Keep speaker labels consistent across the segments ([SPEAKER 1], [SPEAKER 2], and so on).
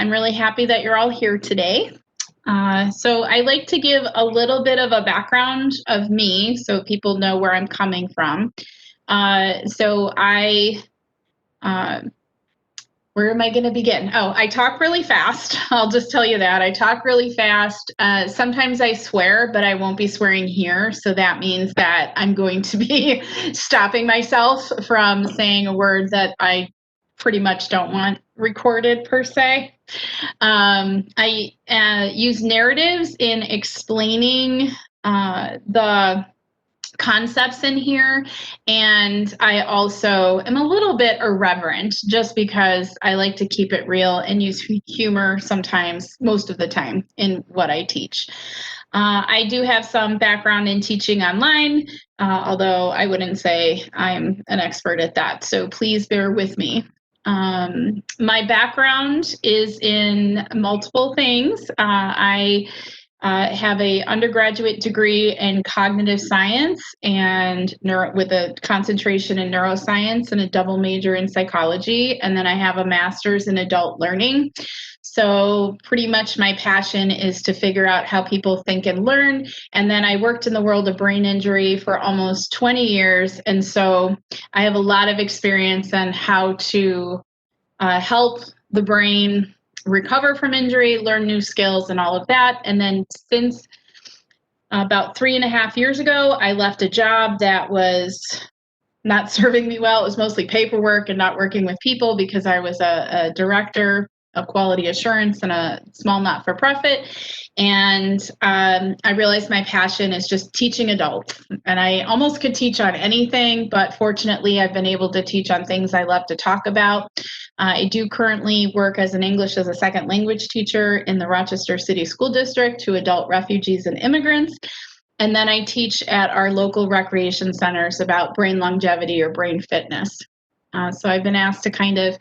[SPEAKER 1] I'm really happy that you're all here today. So I like to give a little bit of a background of me so people know where I'm coming from. Where am I going to begin? Oh, I talk really fast. I'll just tell you that. I talk really fast. Sometimes I swear, but I won't be swearing here. So that means that I'm going to be stopping myself from saying a word that I pretty much don't want recorded per se. I use narratives in explaining the concepts in here, and I also am a little bit irreverent just because I like to keep it real and use humor sometimes, most of the time, in what I teach. I do have some background in teaching online, although I wouldn't say I'm an expert at that, so please bear with me. My background is in multiple things. I have a undergraduate degree in cognitive science and with a concentration in neuroscience and a double major in psychology. And then I have a master's in adult learning. So pretty much my passion is to figure out how people think and learn. And then I worked in the world of brain injury for almost 20 years. And so I have a lot of experience on how to help the brain recover from injury, learn new skills, and all of that. And then since about 3.5 years ago, I left a job that was not serving me well. It was mostly paperwork and not working with people because I was a director of quality assurance in a small not-for-profit. And I realized my passion is just teaching adults. And I almost could teach on anything, but fortunately, I've been able to teach on things I love to talk about. I do currently work as an English as a second language teacher in the Rochester City School District to adult refugees and immigrants. And then I teach at our local recreation centers about brain longevity or brain fitness. So I've been asked to kind of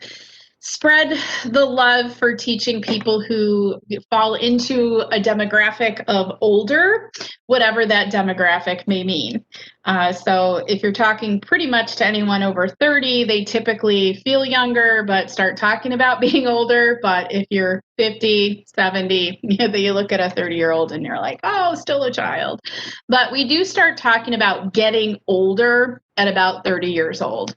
[SPEAKER 1] spread the love for teaching people who fall into a demographic of older, whatever that demographic may mean. So if you're talking pretty much to anyone over 30, they typically feel younger, but start talking about being older. But if you're 50, 70, you look at a 30-year-old and you're like, oh, still a child. But we do start talking about getting older at about 30 years old.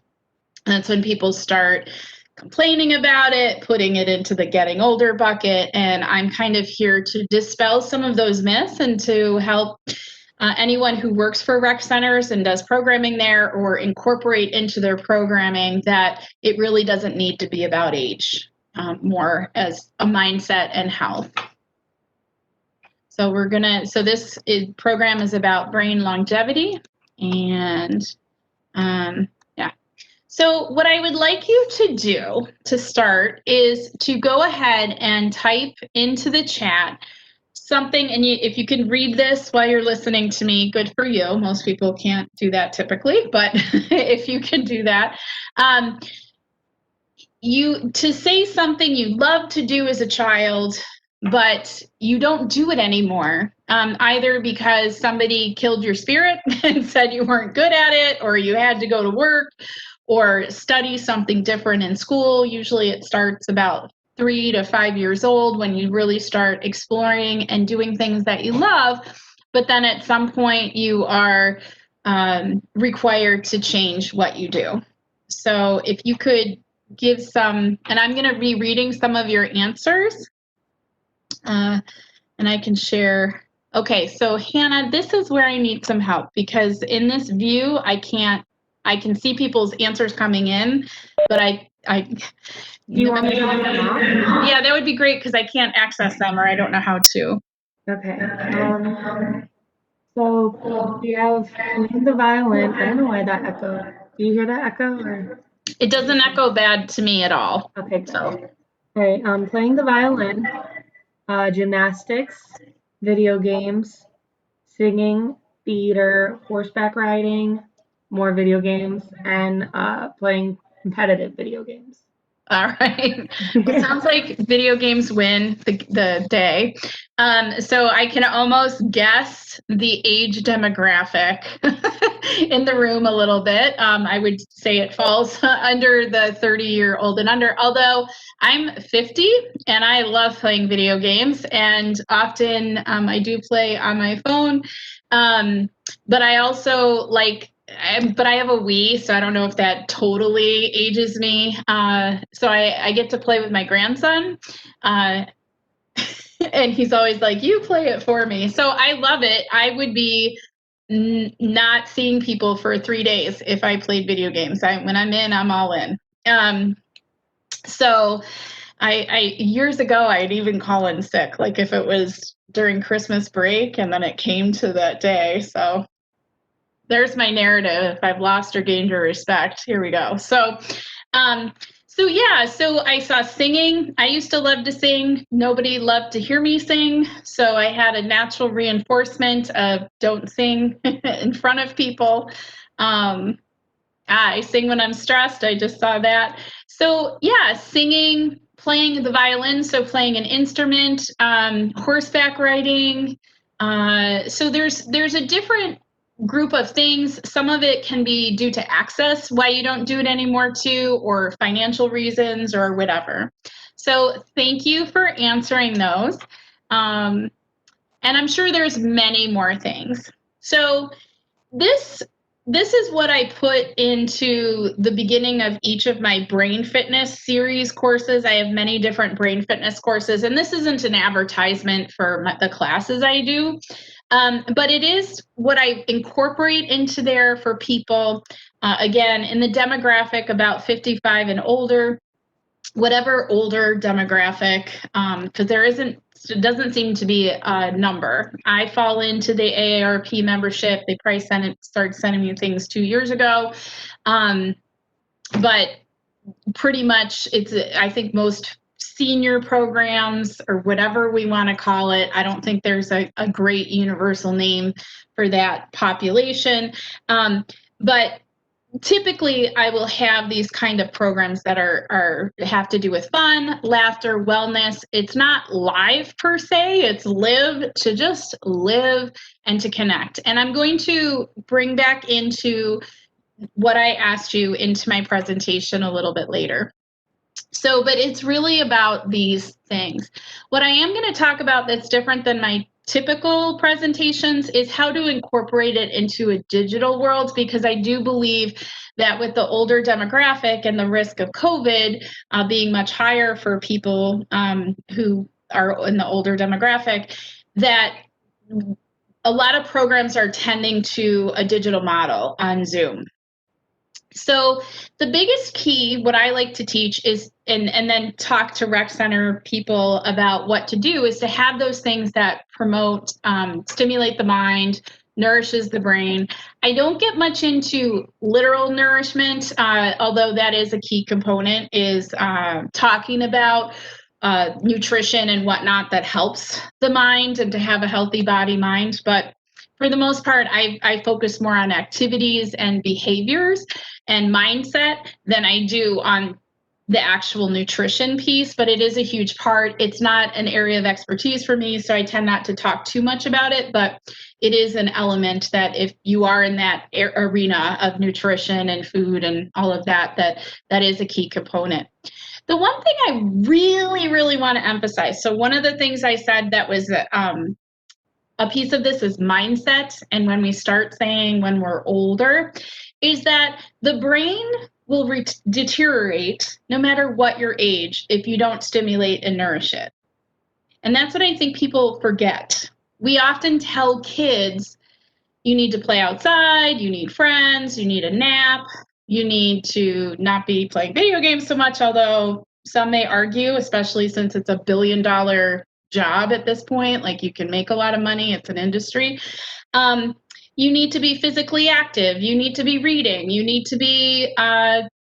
[SPEAKER 1] And that's when people start complaining about it, putting it into the getting older bucket. And I'm kind of here to dispel some of those myths and to help anyone who works for rec centers and does programming there or incorporate into their programming that it really doesn't need to be about age, more as a mindset and health. So this program is about brain longevity, and so what I would like you to do to start is to go ahead and type into the chat something, and if you can read this while you're listening to me, good for you. Most people can't do that typically, but if you can do that, to say something you loved to do as a child, but you don't do it anymore, either because somebody killed your spirit and said you weren't good at it, or you had to go to work, or study something different in school. Usually it starts about 3 to 5 years old when you really start exploring and doing things that you love, but then at some point you are required to change what you do. So if you could give some, and I'm going to be reading some of your answers, and I can share. Okay, so Hannah, this is where I need some help because in this view, I can see people's answers coming in, but
[SPEAKER 2] Do you want me to read them out?
[SPEAKER 1] Yeah, that would be great because I can't access them or I don't know how to.
[SPEAKER 2] Okay. So we have playing the violin. I don't know why that echoed. Do you hear that echo? Or?
[SPEAKER 1] It doesn't echo bad to me at all.
[SPEAKER 2] Okay, good.
[SPEAKER 1] So.
[SPEAKER 2] All right. Playing the violin, gymnastics, video games, singing, theater, horseback riding, more video games, and playing competitive video games.
[SPEAKER 1] All right. Well, sounds like video games win the day. So I can almost guess the age demographic in the room a little bit. I would say it falls under the 30-year-old and under, although I'm 50 and I love playing video games, and often I do play on my phone. But I also but I have a Wii, so I don't know if that totally ages me. So I get to play with my grandson. Uh, and he's always like, you play it for me. So I love it. I would be not seeing people for 3 days if I played video games. When I'm in, I'm all in. So I years ago, I'd even call in sick, like if it was during Christmas break and then it came to that day. So there's my narrative. If I've lost or gained your respect, here we go. So I saw singing. I used to love to sing. Nobody loved to hear me sing. So I had a natural reinforcement of don't sing in front of people. I sing when I'm stressed. I just saw that. So yeah, singing, playing the violin, so playing an instrument, horseback riding. So there's a different group of things. Some of it can be due to access, why you don't do it anymore too, or financial reasons or whatever. So thank you for answering those. And I'm sure there's many more things. So this is what I put into the beginning of each of my brain fitness series courses. I have many different brain fitness courses, and this isn't an advertisement for the classes I do, but it is what I incorporate into there for people, again, in the demographic about 55 and older, whatever older demographic, because it doesn't seem to be a number. I fall into the AARP membership. They probably started sending me things 2 years ago. But pretty much I think most senior programs or whatever we want to call it, I don't think there's a great universal name for that population. But typically I will have these kind of programs that have to do with fun, laughter, wellness. It's not live per se, it's to just live and to connect. And I'm going to bring back into what I asked you into my presentation a little bit later. So, but it's really about these things. What I am going to talk about that's different than my typical presentations is how to incorporate it into a digital world, because I do believe that with the older demographic and the risk of COVID being much higher for people who are in the older demographic, that a lot of programs are tending to a digital model on Zoom. So the biggest key, what I like to teach is, and then talk to rec center people about what to do, is to have those things that promote, stimulate the mind, nourishes the brain. I don't get much into literal nourishment, although that is a key component, is talking about nutrition and whatnot that helps the mind and to have a healthy body mind. But for the most part, I focus more on activities and behaviors and mindset than I do on the actual nutrition piece, but it is a huge part. It's not an area of expertise for me, so I tend not to talk too much about it, but it is an element that if you are in that arena of nutrition and food and all of that, that is a key component. The one thing I really, really want to emphasize, so one of the things I said that was a piece of this is mindset. And when we start saying when we're older, is that the brain will deteriorate no matter what your age if you don't stimulate and nourish it. And that's what I think people forget. We often tell kids, you need to play outside, you need friends, you need a nap, you need to not be playing video games so much, although some may argue, especially since it's $1 billion job at this point, like you can make a lot of money, it's an industry. You need to be physically active, you need to be reading, you need to be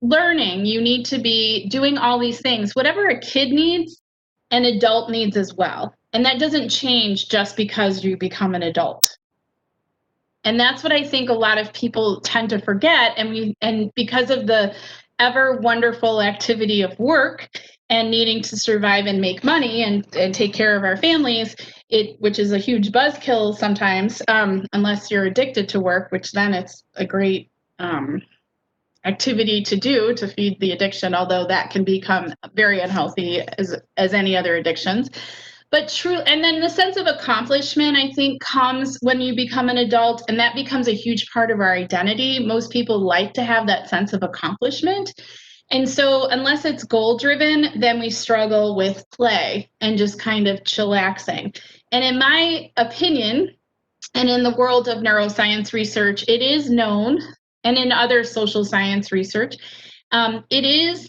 [SPEAKER 1] learning, you need to be doing all these things. Whatever a kid needs, an adult needs as well. And that doesn't change just because you become an adult. And that's what I think a lot of people tend to forget. And because of the ever wonderful activity of work and needing to survive and make money and take care of our families, which is a huge buzzkill sometimes, unless you're addicted to work, which then it's a great activity to do to feed the addiction, although that can become very unhealthy as any other addictions. But true, and then the sense of accomplishment, I think, comes when you become an adult, and that becomes a huge part of our identity. Most people like to have that sense of accomplishment. And so unless it's goal driven, then we struggle with play and just kind of chillaxing. And in my opinion, and in the world of neuroscience research, it is known, and in other social science research, it is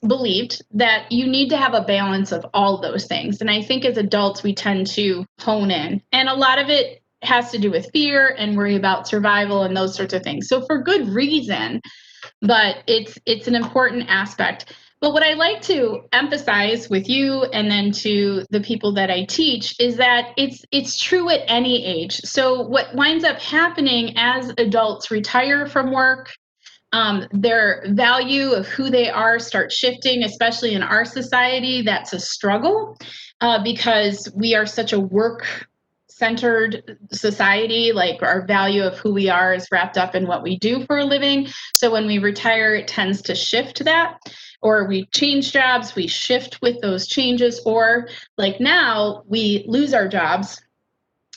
[SPEAKER 1] believed that you need to have a balance of all those things. And I think as adults, we tend to hone in. And a lot of it has to do with fear and worry about survival and those sorts of things. So for good reason, but it's an important aspect. But what I like to emphasize with you and then to the people that I teach is that it's true at any age. So what winds up happening as adults retire from work, their value of who they are starts shifting, especially in our society. That's a struggle because we are such a work-centered society. Like our value of who we are is wrapped up in what we do for a living. So when we retire, it tends to shift that. Or we change jobs, we shift with those changes, or like now we lose our jobs.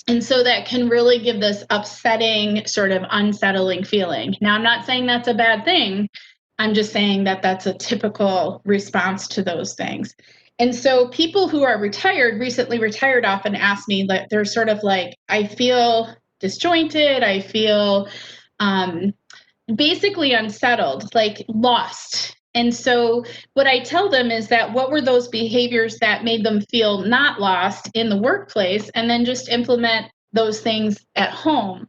[SPEAKER 1] And so that can really give this upsetting, sort of unsettling feeling. Now, I'm not saying that's a bad thing. I'm just saying that that's a typical response to those things. And so people who are recently retired, often ask me, like, they're sort of like, I feel disjointed, I feel basically unsettled, like lost. And so what I tell them is that what were those behaviors that made them feel not lost in the workplace, and then just implement those things at home.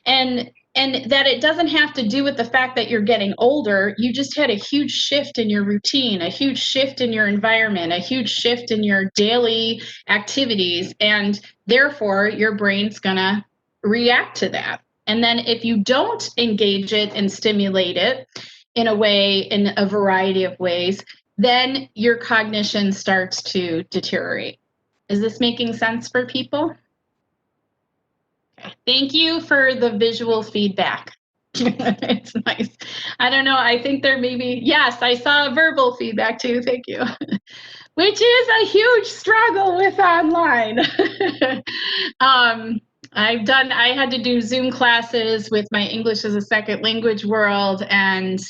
[SPEAKER 1] And that it doesn't have to do with the fact that you're getting older. You just had a huge shift in your routine, a huge shift in your environment, a huge shift in your daily activities. And therefore, your brain's going to react to that. And then if you don't engage it and stimulate it in a variety of ways, then your cognition starts to deteriorate. Is this making sense for people? Okay. Thank you for the visual feedback. It's nice. I don't know. I think there may be, yes, I saw verbal feedback too. Thank you. Which is a huge struggle with online. I had to do Zoom classes with my English as a second language world, and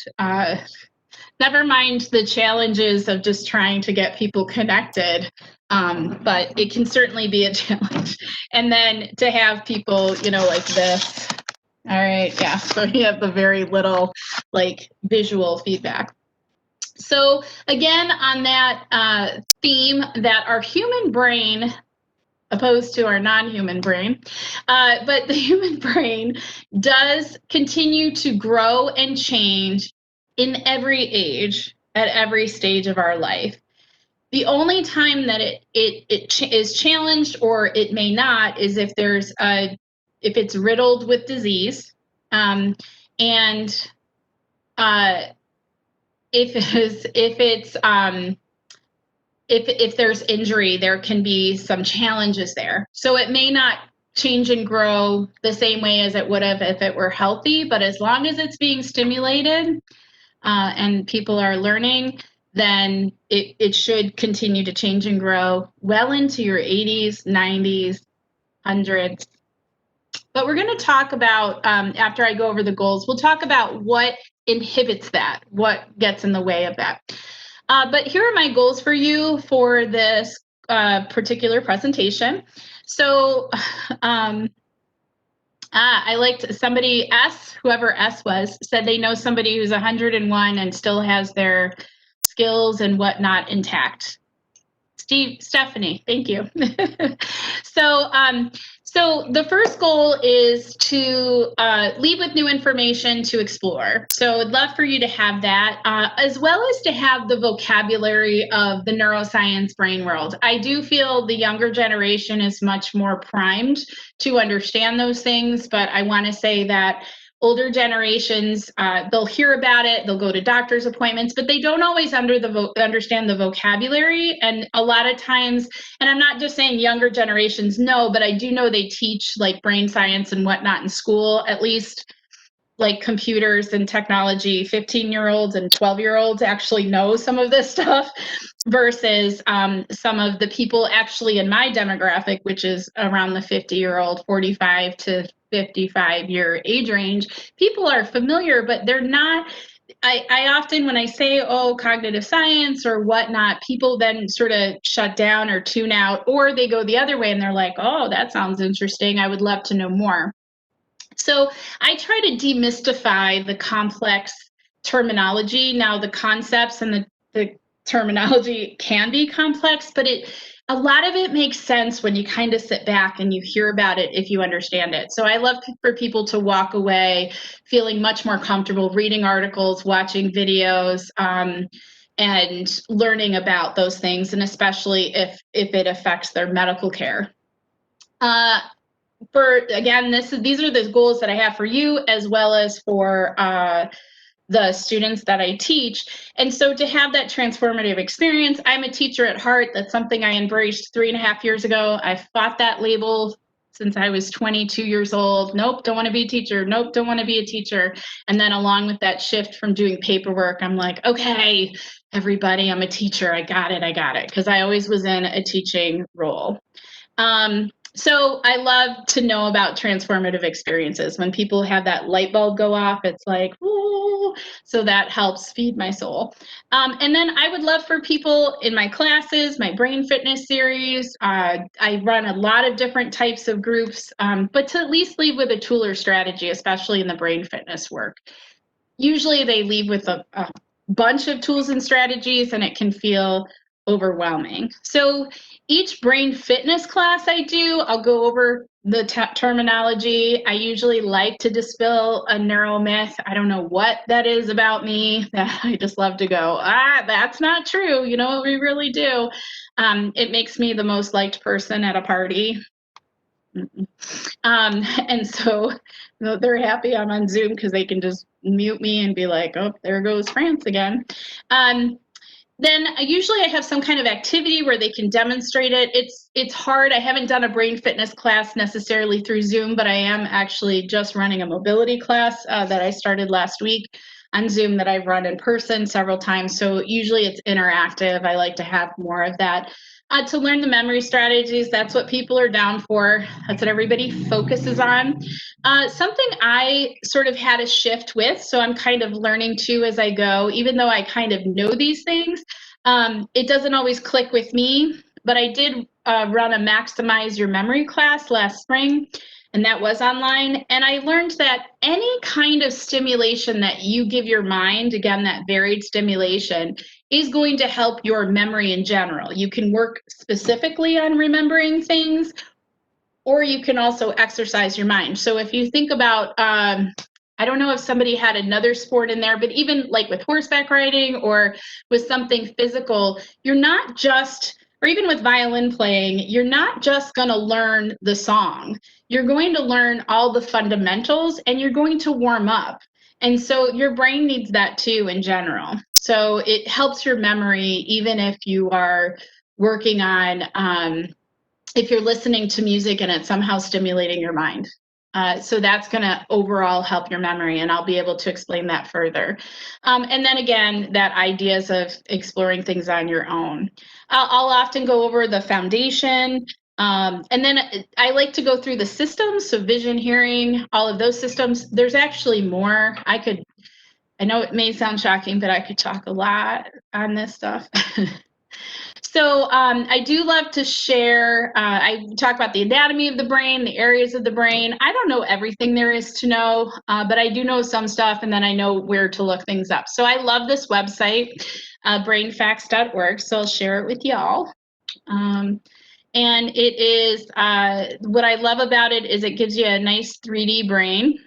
[SPEAKER 1] never mind the challenges of just trying to get people connected. But it can certainly be a challenge. And then to have people, like this. All right, yeah, so you have the very little like visual feedback. So again, on that theme that our human brain, opposed to our non-human brain, but the human brain does continue to grow and change in every age, at every stage of our life. The only time that it is challenged, or it may not, is if it's riddled with disease, and if there's injury, there can be some challenges there. So it may not change and grow the same way as it would have if it were healthy, but as long as it's being stimulated and people are learning, then it should continue to change and grow well into your 80s, 90s, 100s. But we're going to talk about, after I go over the goals, we'll talk about what inhibits that, what gets in the way of that. But here are my goals for you for this particular presentation. So I liked somebody, whoever S was, said they know somebody who's 101 and still has their skills and whatnot intact. Stephanie, thank you. So the first goal is to leave with new information to explore. So I'd love for you to have that, as well as to have the vocabulary of the neuroscience brain world. I do feel the younger generation is much more primed to understand those things, but I want to say that older generations, they'll hear about it, they'll go to doctor's appointments, but they don't always understand the vocabulary. And a lot of times, and I'm not just saying younger generations know, but I do know they teach like brain science and whatnot in school, at least like computers and technology. 15-year-olds and 12-year-olds actually know some of this stuff versus some of the people actually in my demographic, which is around the 50-year-old, 45 to 55-year age range. People are familiar, but they're not. I often, when I say, oh, cognitive science or whatnot, people then sort of shut down or tune out, or they go the other way and they're like, oh, that sounds interesting. I would love to know more. So I try to demystify the complex terminology. Now, the concepts and the terminology can be complex, but a lot of it makes sense when you kind of sit back and you hear about it if you understand it. So I love for people to walk away feeling much more comfortable reading articles, watching videos, and learning about those things, and especially if it affects their medical care. Again, these are the goals that I have for you as well as for the students that I teach. And so to have that transformative experience, I'm a teacher at heart. That's something I embraced 3.5 years ago. I fought that label since I was 22 years old. Nope, don't want to be a teacher. Nope, don't want to be a teacher. And then along with that shift from doing paperwork, I'm like, okay, everybody, I'm a teacher. I got it. Because I always was in a teaching role. So I love to know about transformative experiences. When people have that light bulb go off, it's like, ooh, so that helps feed my soul. And then I would love for people in my classes, my brain fitness series, I run a lot of different types of groups, but to at least leave with a tool or strategy, especially in the brain fitness work. Usually they leave with a bunch of tools and strategies, and it can feel overwhelming. So each brain fitness class I do, I'll go over the terminology. I usually like to dispel a neuro myth. I don't know what that is about me that I just love to go, that's not true. You know what we really do? It makes me the most liked person at a party. And so they're happy I'm on Zoom because they can just mute me and be like, oh, there goes France again. Then usually I have some kind of activity where they can demonstrate it. It's hard. I haven't done a brain fitness class necessarily through Zoom, but I am actually just running a mobility class that I started last week on Zoom that I've run in person several times. So usually it's interactive. I like to have more of that. To learn the memory strategies, that's what people are down for. That's what everybody focuses on. Something I sort of had a shift with, so I'm kind of learning too as I go, even though I kind of know these things, it doesn't always click with me, but I did run a Maximize Your Memory class last spring, and that was online. And I learned that any kind of stimulation that you give your mind, again, that varied stimulation, is going to help your memory in general. You can work specifically on remembering things, or you can also exercise your mind. So if you think about, I don't know if somebody had another sport in there, but even like with horseback riding or with something physical, you're not just, or even with violin playing, you're not just going to learn the song. You're going to learn all the fundamentals and you're going to warm up. And so your brain needs that too in general. So it helps your memory, even if you are working on, if you're listening to music and it's somehow stimulating your mind. So that's going to overall help your memory, and I'll be able to explain that further. And then again, that ideas of exploring things on your own. I'll often go over the foundation, and then I like to go through the systems, so vision, hearing, all of those systems. There's actually more. I know it may sound shocking, but I could talk a lot on this stuff. So I do love to share, I talk about the anatomy of the brain, the areas of the brain. I don't know everything there is to know, but I do know some stuff, and then I know where to look things up. So I love this website, brainfacts.org, so I'll share it with y'all. And it is, what I love about it is it gives you a nice 3D brain.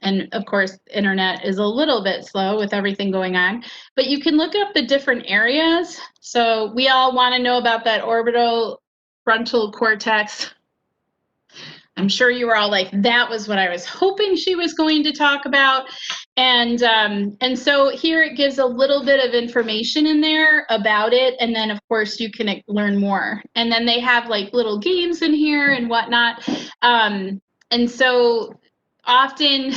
[SPEAKER 1] And of course, internet is a little bit slow with everything going on, but you can look up the different areas. So we all want to know about that orbital frontal cortex. I'm sure you were all like, that was what I was hoping she was going to talk about. And so here it gives a little bit of information in there about it. And then, of course, you can learn more. And then they have like little games in here and whatnot. And so often,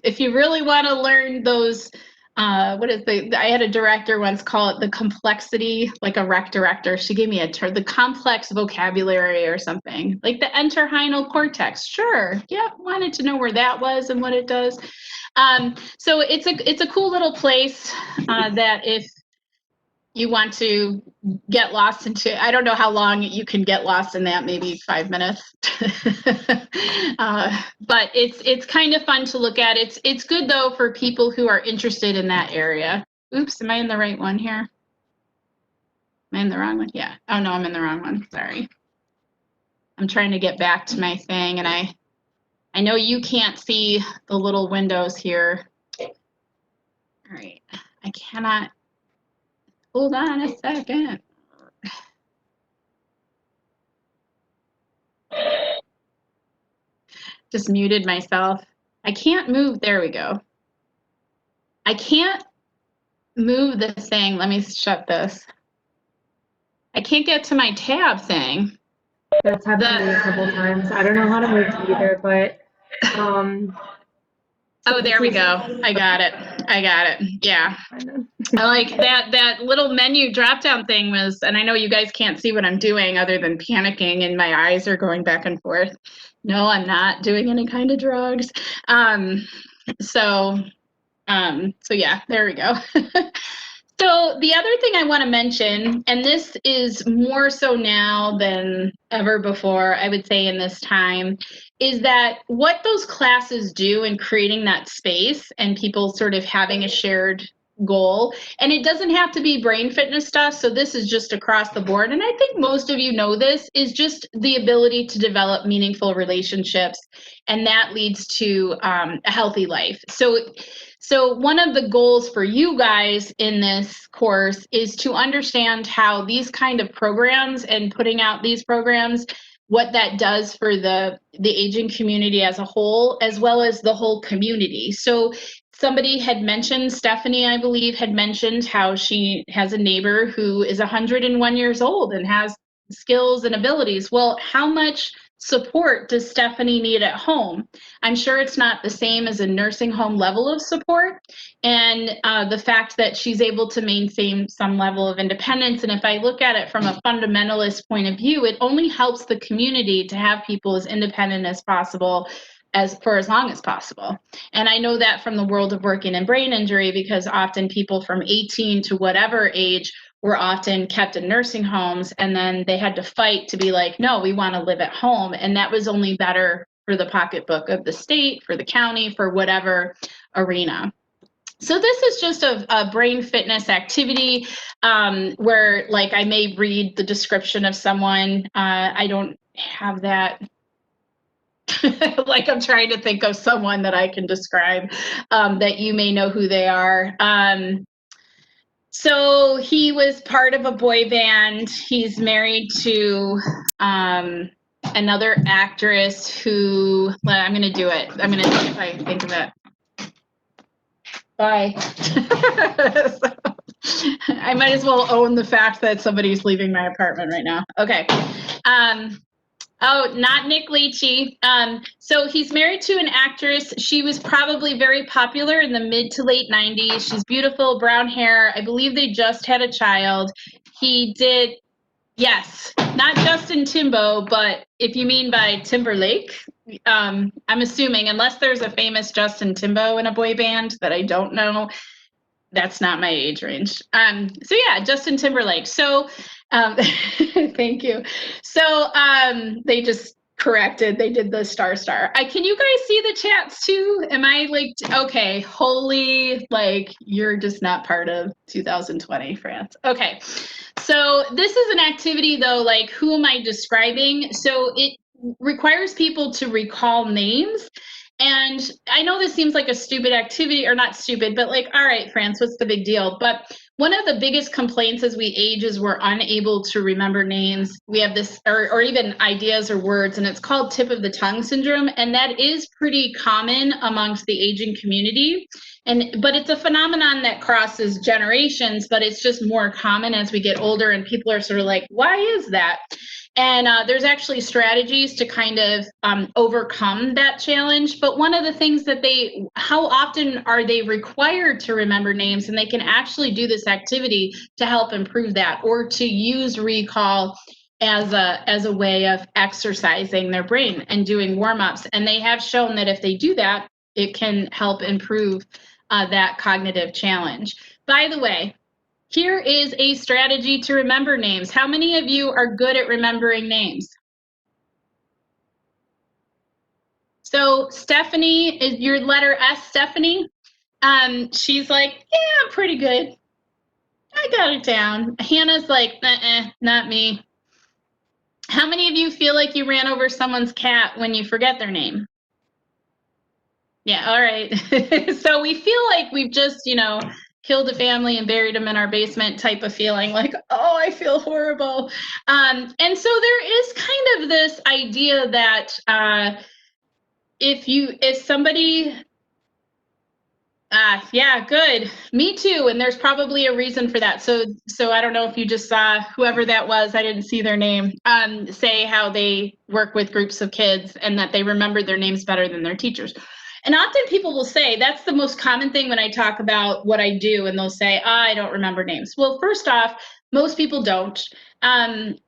[SPEAKER 1] if you really want to learn those, I had a director once call it the complexity, like a rec director. She gave me a term, the complex vocabulary or something, like the entorhinal cortex. Sure. Yeah. Wanted to know where that was and what it does. So it's a cool little place that if you want to get lost into, I don't know how long you can get lost in that, maybe 5 minutes. But it's kind of fun to look at. It's good though for people who are interested in that area. Oops, am I in the right one here? Am I in the wrong one? Yeah. Oh no, I'm in the wrong one. Sorry. I'm trying to get back to my thing, and I know you can't see the little windows here. All right. I cannot. Hold on a second. Just muted myself. I can't move. There we go. I can't move this thing. Let me shut this. I can't get to my tab thing.
[SPEAKER 2] That's happened to me a couple times. I don't know how to move it either, but
[SPEAKER 1] oh, there we go. I got it. Yeah. I like that little menu drop down thing was, and I know you guys can't see what I'm doing other than panicking and my eyes are going back and forth. No, I'm not doing any kind of drugs. So yeah, there we go. So the other thing I want to mention, and this is more so now than ever before, I would say in this time, is that what those classes do in creating that space and people sort of having a shared goal, and it doesn't have to be brain fitness stuff, so this is just across the board, and I think most of you know this, is just the ability to develop meaningful relationships, and that leads to a healthy life. So one of the goals for you guys in this course is to understand how these kind of programs and putting out these programs, what that does for the aging community as a whole, as well as the whole community. So somebody had mentioned, Stephanie, I believe, had mentioned how she has a neighbor who is 101 years old and has skills and abilities. Well, how much support does Stephanie need at home? I'm sure it's not the same as a nursing home level of support. And the fact that she's able to maintain some level of independence. And if I look at it from a fundamentalist point of view, it only helps the community to have people as independent as possible for as long as possible. And I know that from the world of working in brain injury, because often people from 18 to whatever age were often kept in nursing homes, and then they had to fight to be like, no, we want to live at home. And that was only better for the pocketbook of the state, for the county, for whatever arena. So this is just a brain fitness activity where, like, I may read the description of someone. I don't have that. Like, I'm trying to think of someone that I can describe that you may know who they are. So he was part of a boy band. He's married to another actress who, well, I'm going to do it. I'm going to see if I think of it. Bye. I might as well own the fact that somebody's leaving my apartment right now. Okay. Oh, not Nick Leachy. So he's married to an actress. She was probably very popular in the mid to late 90s. She's beautiful, brown hair. I believe they just had a child. He did, yes, not Justin Timbo, but if you mean by Timberlake, I'm assuming, unless there's a famous Justin Timbo in a boy band that I don't know, that's not my age range. So yeah, Justin Timberlake. So thank you. So they just corrected, they did the star. Can you guys see the chats too? Am I like, okay, holy, like, you're just not part of 2020, France. Okay. So this is an activity though, like, who am I describing? So it requires people to recall names. And I know this seems like a stupid activity, or not stupid, but like, all right, France, what's the big deal? But One of the biggest complaints as we age is we're unable to remember names. We have this, or even ideas or words, and it's called tip of the tongue syndrome. And that is pretty common amongst the aging community. But it's a phenomenon that crosses generations, but it's just more common as we get older, and people are sort of like, why is that? And there's actually strategies to kind of overcome that challenge. But one of the things that how often are they required to remember names? And they can actually do this activity to help improve that, or to use recall as a way of exercising their brain and doing warm-ups. And they have shown that if they do that, it can help improve that cognitive challenge. By the way, here is a strategy to remember names. How many of you are good at remembering names? So Stephanie, is your letter S, Stephanie? She's like, yeah, I'm pretty good. I got it down. Hannah's like, not me. How many of you feel like you ran over someone's cat when you forget their name? Yeah, all right. So we feel like we've just, killed a family and buried them in our basement type of feeling, like, oh, I feel horrible. And so there is kind of this idea that if somebody, yeah, good, me too, and there's probably a reason for that. So I don't know if you just saw whoever that was, I didn't see their name, say how they work with groups of kids and that they remember their names better than their teachers. And often people will say, that's the most common thing when I talk about what I do, and they'll say, I don't remember names. Well, first off, most people don't. And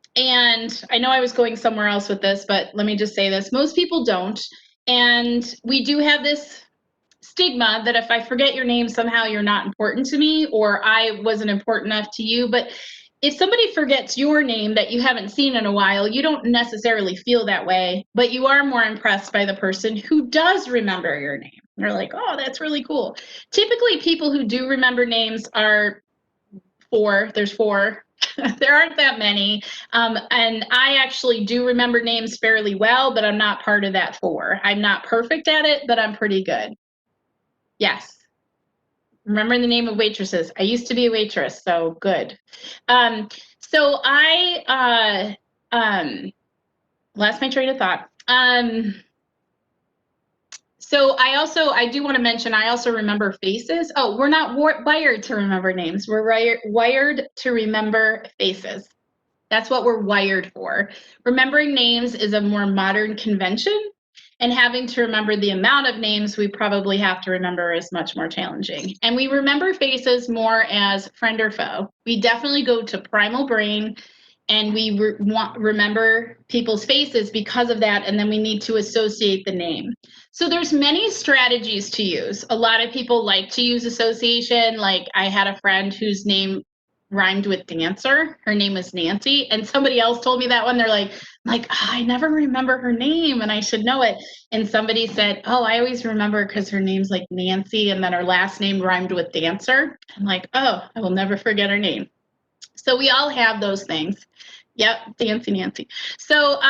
[SPEAKER 1] I know I was going somewhere else with this, but let me just say this. Most people don't. And we do have this stigma that if I forget your name, somehow you're not important to me, or I wasn't important enough to you. But if somebody forgets your name that you haven't seen in a while, you don't necessarily feel that way, but you are more impressed by the person who does remember your name. They're like, oh, that's really cool. Typically, people who do remember names are four. There's four. There aren't that many. And I actually do remember names fairly well, but I'm not part of that four. I'm not perfect at it, but I'm pretty good. Yes. Remember the name of waitresses. I used to be a waitress, so good. So I lost my train of thought. So I do want to mention, I also remember faces. Oh, we're not wired to remember names. We're wired to remember faces. That's what we're wired for. Remembering names is a more modern convention, and having to remember the amount of names we probably have to remember is much more challenging. And we remember faces more as friend or foe. We definitely go to primal brain, and we remember people's faces because of that, and then we need to associate the name. So there's many strategies to use. A lot of people like to use association. Like I had a friend whose name rhymed with dancer. Her name was Nancy, and somebody else told me that one. They're like, oh, I never remember her name, and I should know it. And somebody said, oh, I always remember because her name's like Nancy, and then her last name rhymed with dancer. I'm like, oh, I will never forget her name. So we all have those things. Yep, Fancy Nancy. So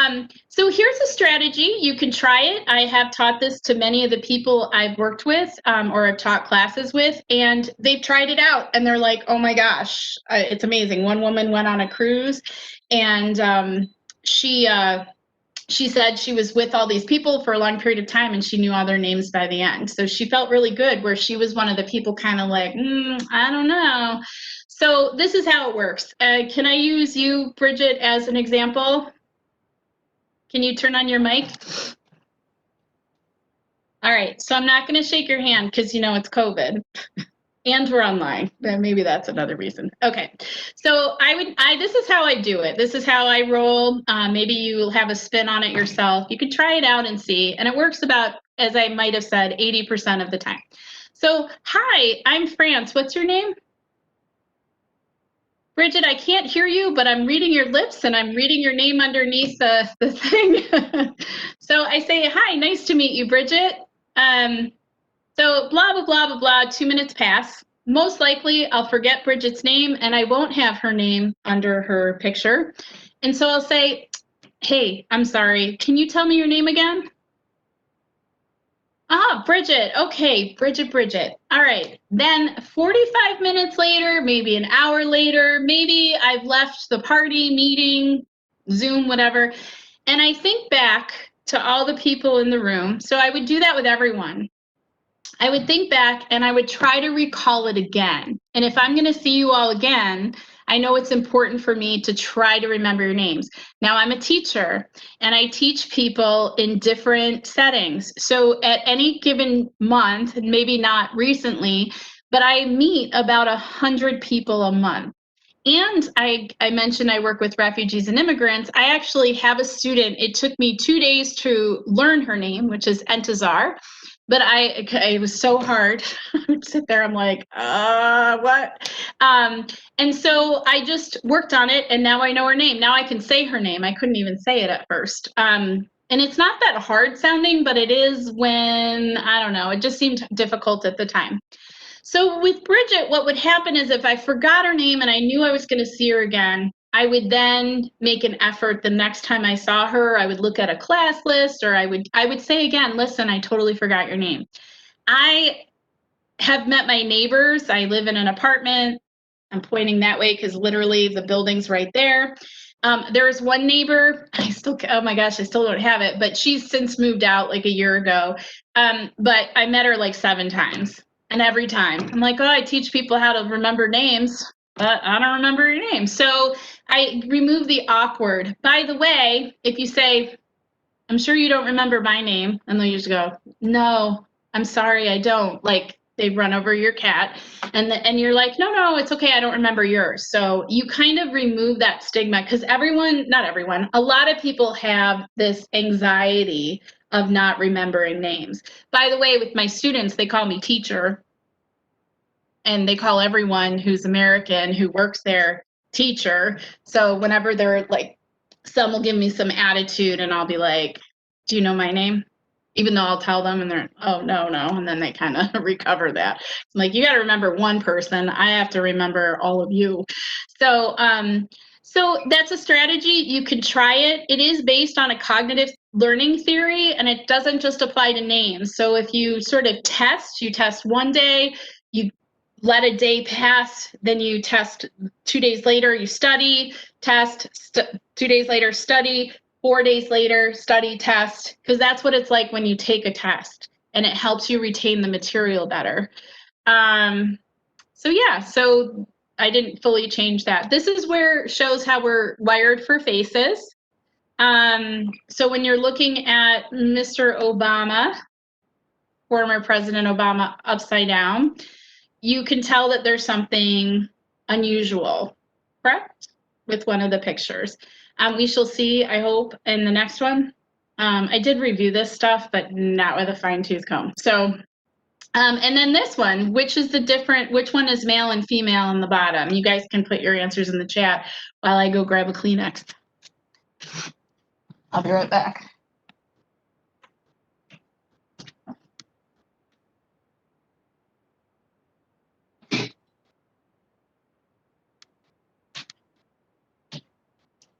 [SPEAKER 1] here's a strategy. You can try it. I have taught this to many of the people I've worked with or have taught classes with, and they've tried it out, and they're like, oh my gosh, it's amazing. One woman went on a cruise, and she said she was with all these people for a long period of time, and she knew all their names by the end. So she felt really good, where she was one of the people kind of like, I don't know. So this is how it works. Can I use you, Bridget, as an example? Can you turn on your mic? All right, so I'm not going to shake your hand because it's COVID. And we're online. Maybe that's another reason. Okay, so this is how I do it. This is how I roll. Maybe you'll have a spin on it yourself. You can try it out and see. And it works about, as I might have said, 80% of the time. So, hi, I'm France. What's your name? Bridget, I can't hear you, but I'm reading your lips and I'm reading your name underneath the thing. So I say, hi, nice to meet you, Bridget. So blah, blah, blah, blah, blah, 2 minutes pass. Most likely I'll forget Bridget's name and I won't have her name under her picture. And so I'll say, hey, I'm sorry, can you tell me your name again? Ah, Bridget. Okay, Bridget. All right. Then 45 minutes later, maybe an hour later, maybe I've left the party, meeting, Zoom, whatever, and I think back to all the people in the room. So I would do that with everyone. I would think back and I would try to recall it again. And if I'm going to see you all again, I know it's important for me to try to remember your names. Now, I'm a teacher and I teach people in different settings. So at any given month, and maybe not recently, but I meet about 100 people a month. And I mentioned I work with refugees and immigrants. I actually have a student. It took me 2 days to learn her name, which is Entazar. But it was so hard. I would sit there, I'm like, what? And so I just worked on it, and now I know her name. Now I can say her name. I couldn't even say it at first. And it's not that hard sounding, but it is when, I don't know, it just seemed difficult at the time. So with Bridget, what would happen is if I forgot her name and I knew I was going to see her again, I would then make an effort the next time I saw her. I would look at a class list, or I would say again, listen, I totally forgot your name. I have met my neighbors. I live in an apartment. I'm pointing that way because literally the building's right there. There's one neighbor, oh my gosh, I still don't have it, but she's since moved out like a year ago. But I met her like 7 times. And every time I'm like, oh, I teach people how to remember names, but I don't remember your name. So I remove the awkward. By the way, if you say, I'm sure you don't remember my name, and they'll just go, no, I'm sorry, I don't. Like they run over your cat, and you're like, no, it's okay, I don't remember yours. So you kind of remove that stigma because not everyone, a lot of people have this anxiety of not remembering names. By the way, with my students, they call me teacher, and they call everyone who's American who works there teacher. So whenever they're like, some will give me some attitude and I'll be like, do you know my name? Even though I'll tell them and they're, oh, no. And then they kind of recover that. I'm like, you got to remember one person. I have to remember all of you. So, so that's a strategy. You can try it. It is based on a cognitive learning theory, and it doesn't just apply to names. So if you sort of you test one day, you let a day pass, then you test 2 days later, you study, test, 2 days later, study, 4 days later, study, test, because that's what it's like when you take a test, and it helps you retain the material better. So yeah, so I didn't fully change that. This is where it shows how we're wired for faces. So when you're looking at Mr. Obama, former President Obama, upside down, you can tell that there's something unusual, correct? With one of the pictures. We shall see, I hope, in the next one. I did review this stuff, but not with a fine-tooth comb. So, and then this one, which one is male and female on the bottom? You guys can put your answers in the chat while I go grab a Kleenex. I'll be right back.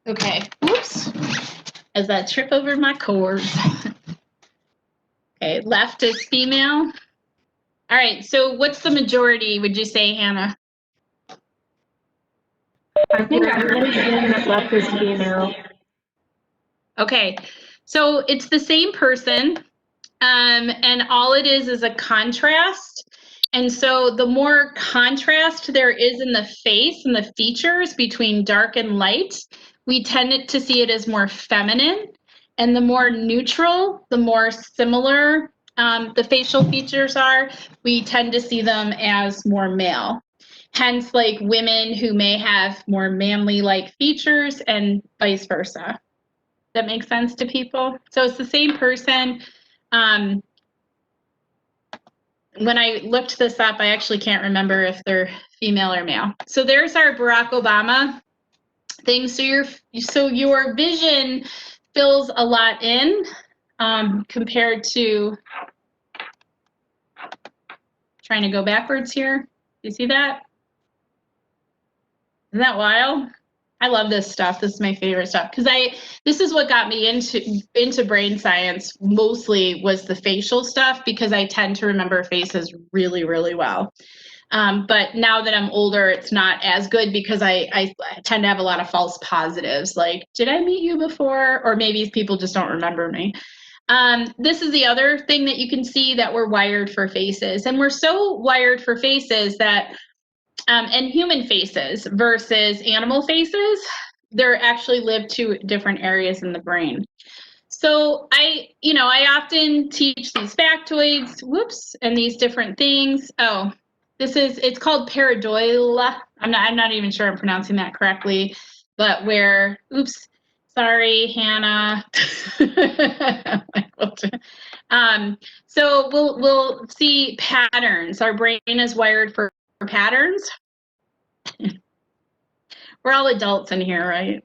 [SPEAKER 1] Okay, oops. As I trip over my cords. Okay, left is female. All right, so what's the majority, would you say, Hannah?
[SPEAKER 2] I think I'm saying that left is female.
[SPEAKER 1] Okay, so it's the same person, and all it is a contrast. And so the more contrast there is in the face and the features between dark and light, we tend to see it as more feminine. And the more neutral, the more similar the facial features are, we tend to see them as more male. Hence, like women who may have more manly-like features and vice versa. That makes sense to people? So it's the same person. When I looked this up, I actually can't remember if they're female or male. So there's our Barack Obama thing. So your vision fills a lot in compared to trying to go backwards here. You see that? Isn't that wild? I love this stuff. This is my favorite stuff because this is what got me into brain science mostly was the facial stuff because I tend to remember faces really, really well. But now that I'm older, it's not as good because I tend to have a lot of false positives. Like, did I meet you before? Or maybe people just don't remember me. This is the other thing that you can see that we're wired for faces. And we're so wired for faces that, and human faces versus animal faces, they're actually live two different areas in the brain. So I often teach these factoids, and these different things. Oh, it's called pareidolia. I'm not even sure I'm pronouncing that correctly, but sorry, Hannah. So we'll see patterns. Our brain is wired for patterns. We're all adults in here, right?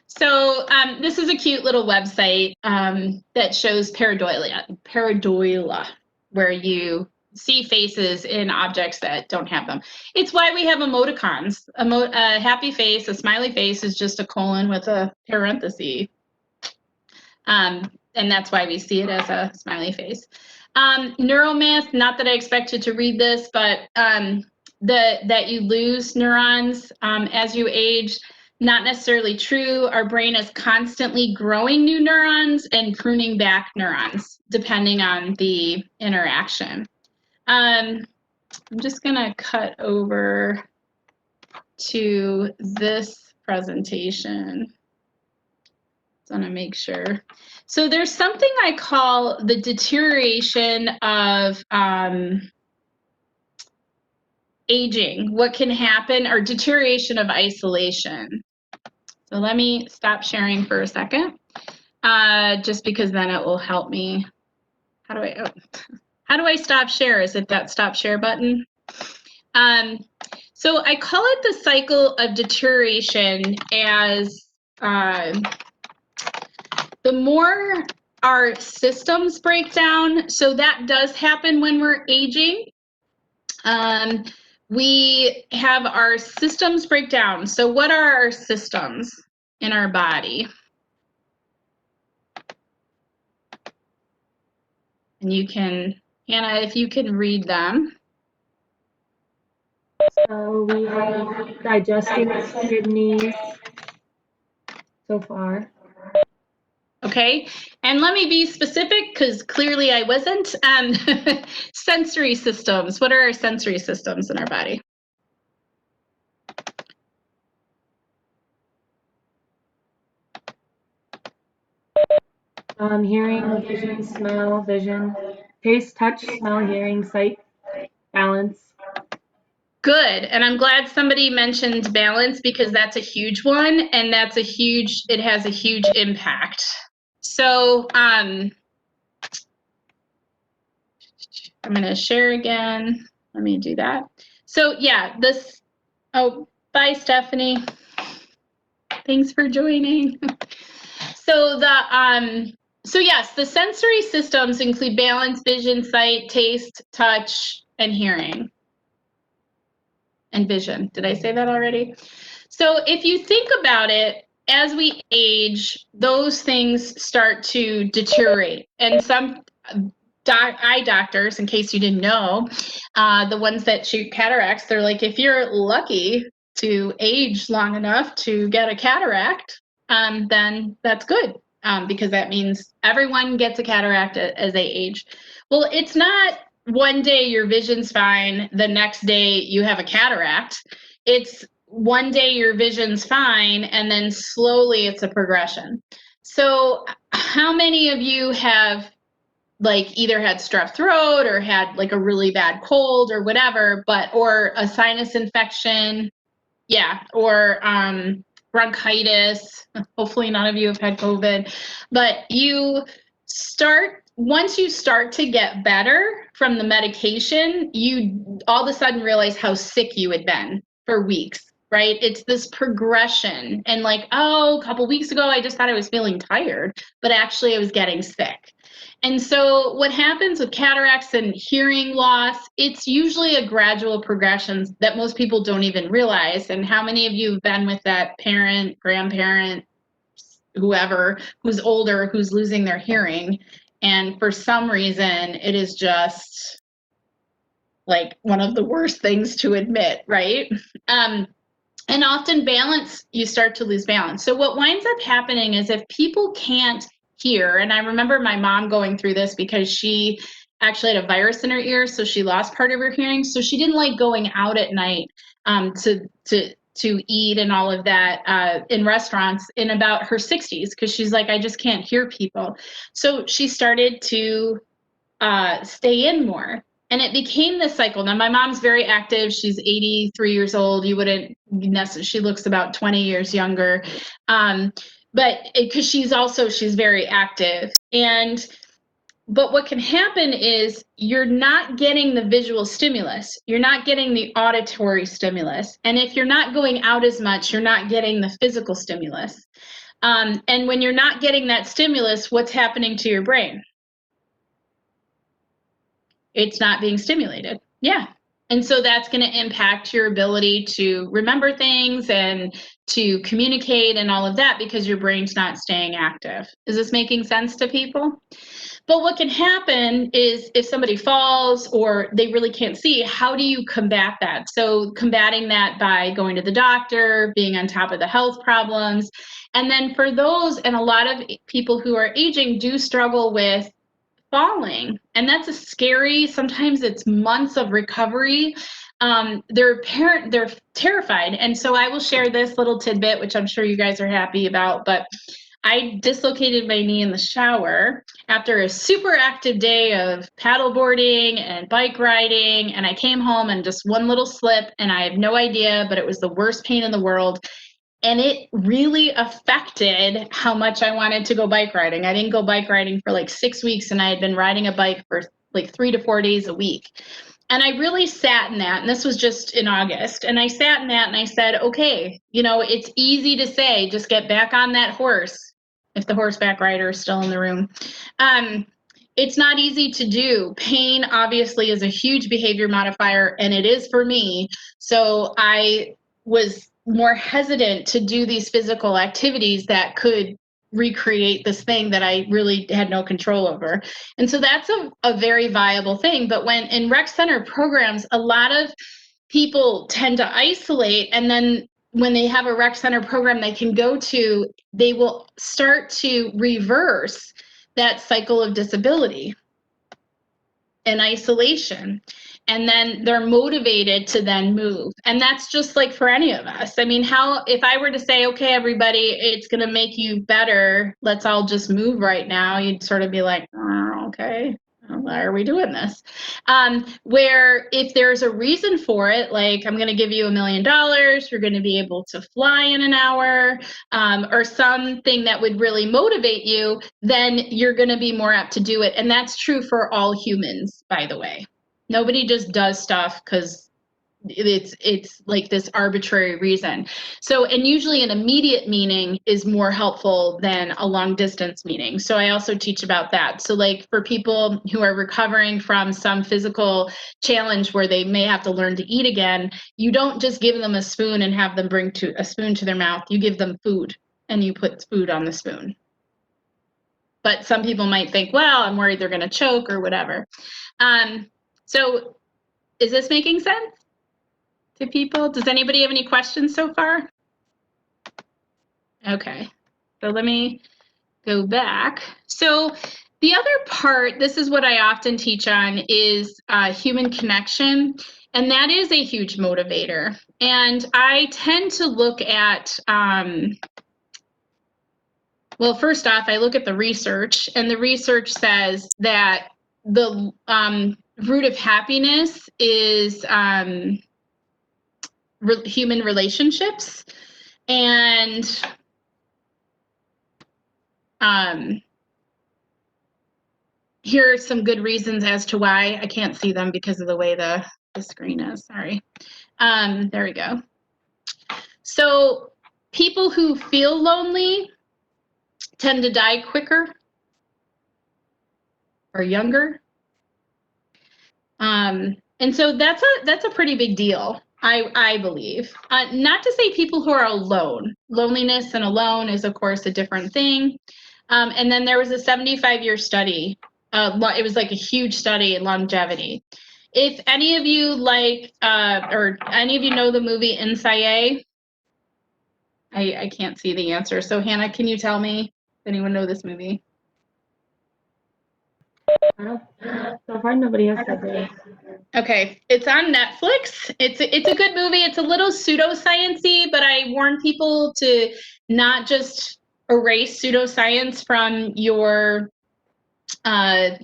[SPEAKER 1] So this is a cute little website that shows pareidolia, where you see faces in objects that don't have them. It's why we have emoticons. A happy face, a smiley face is just a colon with a parenthesis. And that's why we see it as a smiley face. Neuromyth, not that I expected to read this, but that you lose neurons as you age, not necessarily true. Our brain is constantly growing new neurons and pruning back neurons, depending on the interaction. I'm just going to cut over to this presentation. I want to make sure. So there's something I call the deterioration of aging, what can happen, or deterioration of isolation. So let me stop sharing for a second, just because then it will help me. How do I stop share? Is it that stop share button? So I call it the cycle of deterioration as the more our systems break down, so that does happen when we're aging. We have our systems break down. So what are our systems in our body? And you can, Hannah, if you can read them.
[SPEAKER 2] So we have digestive, kidneys so far.
[SPEAKER 1] Okay, and let me be specific because clearly I wasn't. Sensory systems. What are our sensory systems in our body?
[SPEAKER 2] Hearing, vision, smell, vision, taste, touch, smell, hearing, sight, balance.
[SPEAKER 1] Good, and I'm glad somebody mentioned balance because that's a huge one, and it has a huge impact. So I'm going to share again. Let me do that. So yeah, bye Stephanie. Thanks for joining. So yes, the sensory systems include balance, vision, sight, taste, touch, and hearing. And vision. Did I say that already? So if you think about it, as we age, those things start to deteriorate. And some eye doctors, in case you didn't know, the ones that shoot cataracts, they're like, if you're lucky to age long enough to get a cataract, then that's good, because that means everyone gets a cataract as they age. Well, it's not one day your vision's fine, the next day you have a cataract. It's one day your vision's fine, and then slowly it's a progression. So how many of you have either had strep throat or had a really bad cold or whatever, or a sinus infection? Yeah, or bronchitis. Hopefully none of you have had COVID, but once you start to get better from the medication, you all of a sudden realize how sick you had been for weeks, right? It's this progression, and a couple weeks ago, I just thought I was feeling tired, but actually I was getting sick. And so what happens with cataracts and hearing loss, it's usually a gradual progression that most people don't even realize. And how many of you have been with that parent, grandparent, whoever who's older, who's losing their hearing, and for some reason it is just like one of the worst things to admit, right? And often balance, you start to lose balance. So what winds up happening is if people can't hear, and I remember my mom going through this because she actually had a virus in her ear, so she lost part of her hearing. So she didn't like going out at night to eat and all of that in restaurants in about her 60s because she's like, I just can't hear people. So she started to stay in more. And it became this cycle. Now, my mom's very active. She's 83 years old. You wouldn't necessarily, she looks about 20 years younger. But because she's very active. But what can happen is you're not getting the visual stimulus. You're not getting the auditory stimulus. And if you're not going out as much, you're not getting the physical stimulus. And when you're not getting that stimulus, what's happening to your brain? It's not being stimulated. Yeah. And so that's going to impact your ability to remember things and to communicate and all of that because your brain's not staying active. Is this making sense to people? But what can happen is if somebody falls or they really can't see, how do you combat that? So combating that by going to the doctor, being on top of the health problems. And then for those, and a lot of people who are aging do struggle with falling, and that's a scary, sometimes it's months of recovery. They're terrified. And so I will share this little tidbit, which I'm sure you guys are happy about, but I dislocated my knee in the shower after a super active day of paddleboarding and bike riding, and I came home and just one little slip, and I have no idea, but it was the worst pain in the world. And it really affected how much I wanted to go bike riding. I didn't go bike riding for like 6 weeks, and I had been riding a bike for like 3 to 4 days a week. And I really sat in that, and this was just in August, and I sat in that and I said, okay, it's easy to say, just get back on that horse, if the horseback rider is still in the room. It's not easy to do. Pain obviously is a huge behavior modifier, and it is for me. So I was more hesitant to do these physical activities that could recreate this thing that I really had no control over. And so that's a very viable thing. But when in rec center programs, a lot of people tend to isolate, and then when they have a rec center program they can go to, they will start to reverse that cycle of disability and isolation. And then they're motivated to then move. And that's just like for any of us. I mean, if I were to say, okay, everybody, it's going to make you better, let's all just move right now, you'd sort of be like, oh, okay, why are we doing this? Where if there's a reason for it, like I'm going to give you $1 million, you're going to be able to fly in an hour, or something that would really motivate you, then you're going to be more apt to do it. And that's true for all humans, by the way. Nobody just does stuff because it's like this arbitrary reason. So, and usually an immediate meaning is more helpful than a long distance meaning. So I also teach about that. So like for people who are recovering from some physical challenge where they may have to learn to eat again, you don't just give them a spoon and have them bring a spoon to their mouth. You give them food and you put food on the spoon. But some people might think, well, I'm worried they're going to choke or whatever. So is this making sense to people? Does anybody have any questions so far? Okay, so let me go back. So the other part, this is what I often teach on, is human connection. And that is a huge motivator. And I tend to look at, well, first off, I look at the research, and the research says that the root of happiness is human relationships. And here are some good reasons as to why. I can't see them because of the way the screen is. Sorry. There we go. So people who feel lonely tend to die quicker. or younger. And so that's a pretty big deal, I believe. Not to say people who are alone. Loneliness and alone is, of course, a different thing. And then there was a 75-year study. It was like a huge study in longevity. If any of you like, or any of you know the movie Inside, I can't see the answer. So Hannah, can you tell me? Does anyone know this movie?
[SPEAKER 2] So far, nobody has said this.
[SPEAKER 1] Okay, it's on Netflix. It's a good movie. It's a little pseudoscience-y, but I warn people to not just erase pseudoscience from your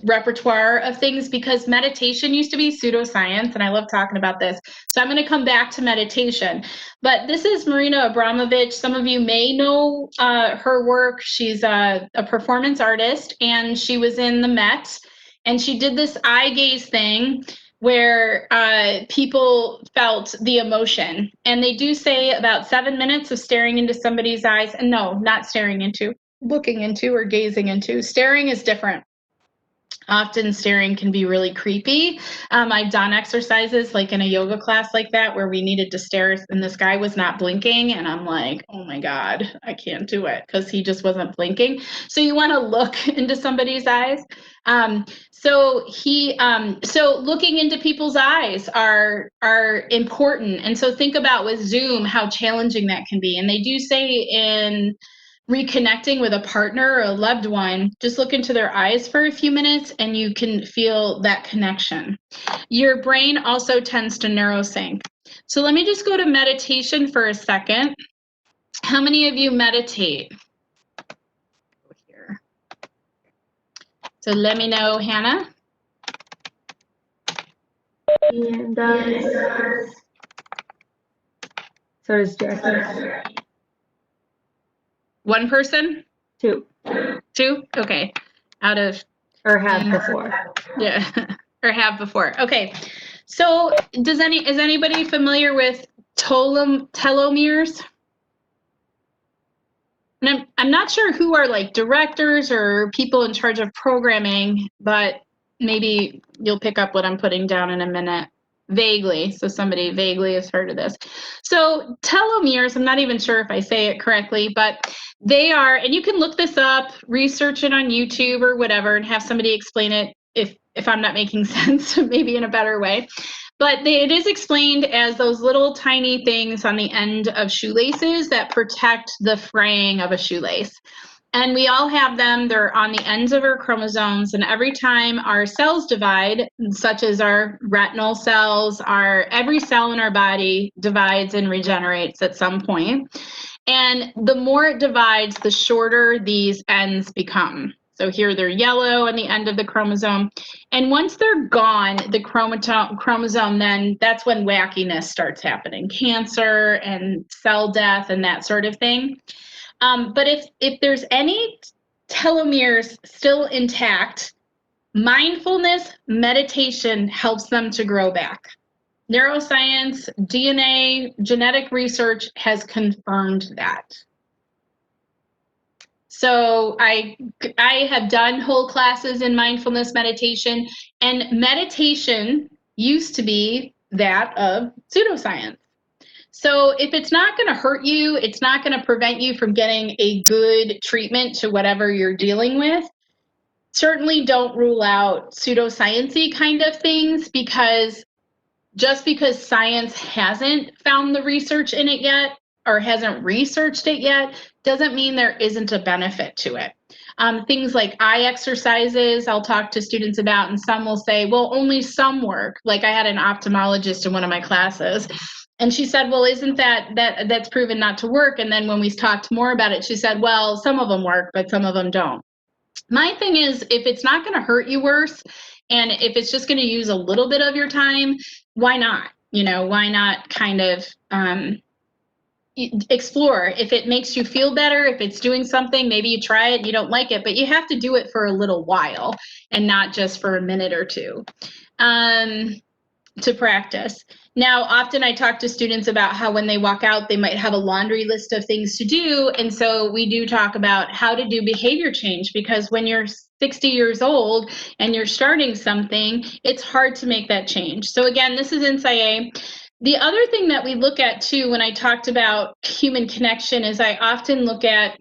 [SPEAKER 1] repertoire of things, because meditation used to be pseudoscience, and I love talking about this. So I'm going to come back to meditation. But this is Marina Abramovich. Some of you may know her work. She's a performance artist, and she was in the Met, and she did this eye gaze thing where people felt the emotion. And they do say about 7 minutes of staring into somebody's eyes, and no, not staring into, looking into or gazing into. Staring is different. Often staring can be really creepy. I've done exercises like in a yoga class like that where we needed to stare and this guy was not blinking, and I'm like, oh my God, I can't do it because he just wasn't blinking. So you want to look into somebody's eyes. So looking into people's eyes are important. And so think about with Zoom how challenging that can be. And they do say in reconnecting with a partner or a loved one, just look into their eyes for a few minutes and you can feel that connection. Your brain also tends to neurosync. So let me just go to meditation for a second. How many of you meditate? Here. So let me know, Hannah.
[SPEAKER 2] Ian does. So does Jackie.
[SPEAKER 1] One person?
[SPEAKER 2] Two.
[SPEAKER 1] Two? Okay. Out of...
[SPEAKER 2] Or have before.
[SPEAKER 1] Yeah. Or have before. Okay. So is anybody familiar with telomeres? And I'm not sure who are like directors or people in charge of programming, but maybe you'll pick up what I'm putting down in a minute. Vaguely. So somebody vaguely has heard of this. So telomeres, I'm not even sure if I say it correctly, but they are, and you can look this up, research it on YouTube or whatever, and have somebody explain it if I'm not making sense, maybe in a better way. But it is explained as those little tiny things on the end of shoelaces that protect the fraying of a shoelace. And we all have them. They're on the ends of our chromosomes. And every time our cells divide, such as our retinal cells, every cell in our body divides and regenerates at some point. And the more it divides, the shorter these ends become. So here they're yellow on the end of the chromosome. And once they're gone, the chromosome, then that's when wackiness starts happening. Cancer and cell death and that sort of thing. But if there's any telomeres still intact, mindfulness meditation helps them to grow back. Neuroscience, DNA, genetic research has confirmed that. So I have done whole classes in mindfulness meditation, and meditation used to be that of pseudoscience. So if it's not going to hurt you, it's not going to prevent you from getting a good treatment to whatever you're dealing with, certainly don't rule out pseudoscience-y kind of things, because just because science hasn't found the research in it yet or hasn't researched it yet doesn't mean there isn't a benefit to it. Things like eye exercises, I'll talk to students about, and some will say, well, only some work. Like I had an ophthalmologist in one of my classes, and she said, well, isn't that's proven not to work? And then when we talked more about it, she said, well, some of them work, but some of them don't. My thing is, if it's not going to hurt you worse, and if it's just going to use a little bit of your time, why not? Why not kind of explore? If it makes you feel better, if it's doing something, maybe you try it and you don't like it, but you have to do it for a little while and not just for a minute or two to practice. Now, often I talk to students about how when they walk out, they might have a laundry list of things to do. And so we do talk about how to do behavior change, because when you're 60 years old and you're starting something, it's hard to make that change. So again, this is NSIA. The other thing that we look at too, when I talked about human connection, is I often look at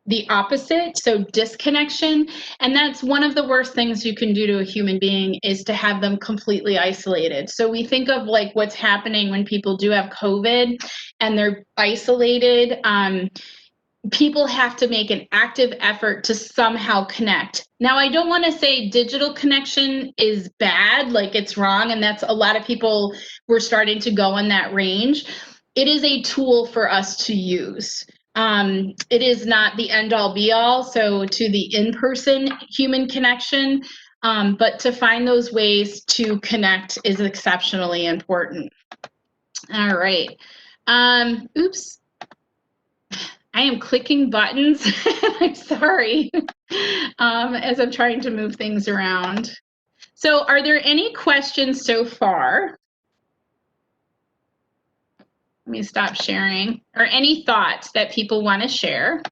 [SPEAKER 1] the opposite, so disconnection. And that's one of the worst things you can do to a human being, is to have them completely isolated. So we think of like what's happening when people do have COVID and they're isolated. People have to make an active effort to somehow connect. Now, I don't want to say digital connection is bad, like it's wrong, and that's a lot of people were starting to go in that range. It is a tool for us to use. It is not the end all be all. So to the in-person human connection, but to find those ways to connect is exceptionally important. All right. Oops. I am clicking buttons. I'm sorry. As I'm trying to move things around. So are there any questions so far? Let me stop sharing. Or any thoughts that people want to share?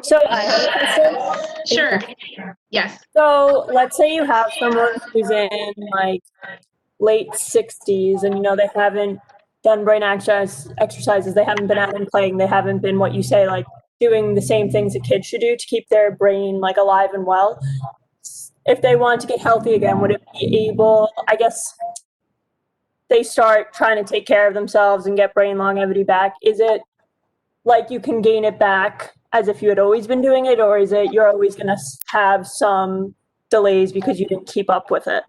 [SPEAKER 3] So I have a question.
[SPEAKER 1] Sure. Yes.
[SPEAKER 3] So let's say you have someone who's in like late 60s and they haven't done brain exercises, they haven't been out and playing, they haven't been what you say like doing the same things a kid should do to keep their brain like alive and well. If they want to get healthy again, would it be able, I guess they start trying to take care of themselves and get brain longevity back, is it like you can gain it back as if you had always been doing it, or is it you're always going to have some delays because you didn't keep up with it?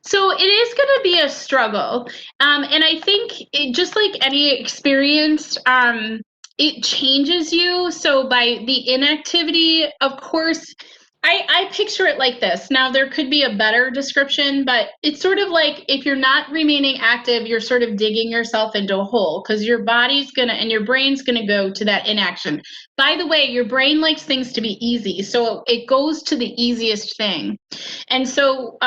[SPEAKER 1] So it is going to be a struggle. And I think just like any experience, it changes you. So by the inactivity, of course, I picture it like this. Now, there could be a better description, but it's sort of like if you're not remaining active, you're sort of digging yourself into a hole, because your body's going to and your brain's going to go to that inaction. By the way, your brain likes things to be easy. So it goes to the easiest thing. And so,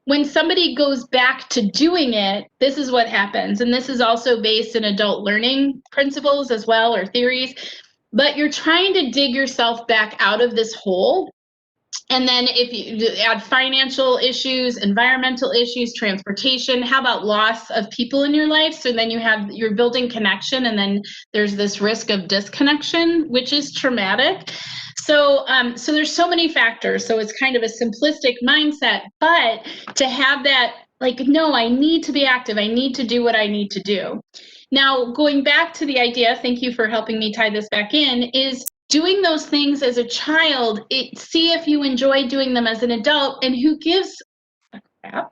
[SPEAKER 1] when somebody goes back to doing it, this is what happens. And this is also based in adult learning principles as well, or theories. But you're trying to dig yourself back out of this hole. And then if you add financial issues, environmental issues, transportation, how about loss of people in your life? So then you're building connection, and then there's this risk of disconnection, which is traumatic. So there's so many factors. So it's kind of a simplistic mindset, but to have that, like, no, I need to be active. I need to do what I need to do. Now, going back to the idea, thank you for helping me tie this back in, is doing those things as a child, see if you enjoy doing them as an adult, and who gives a crap?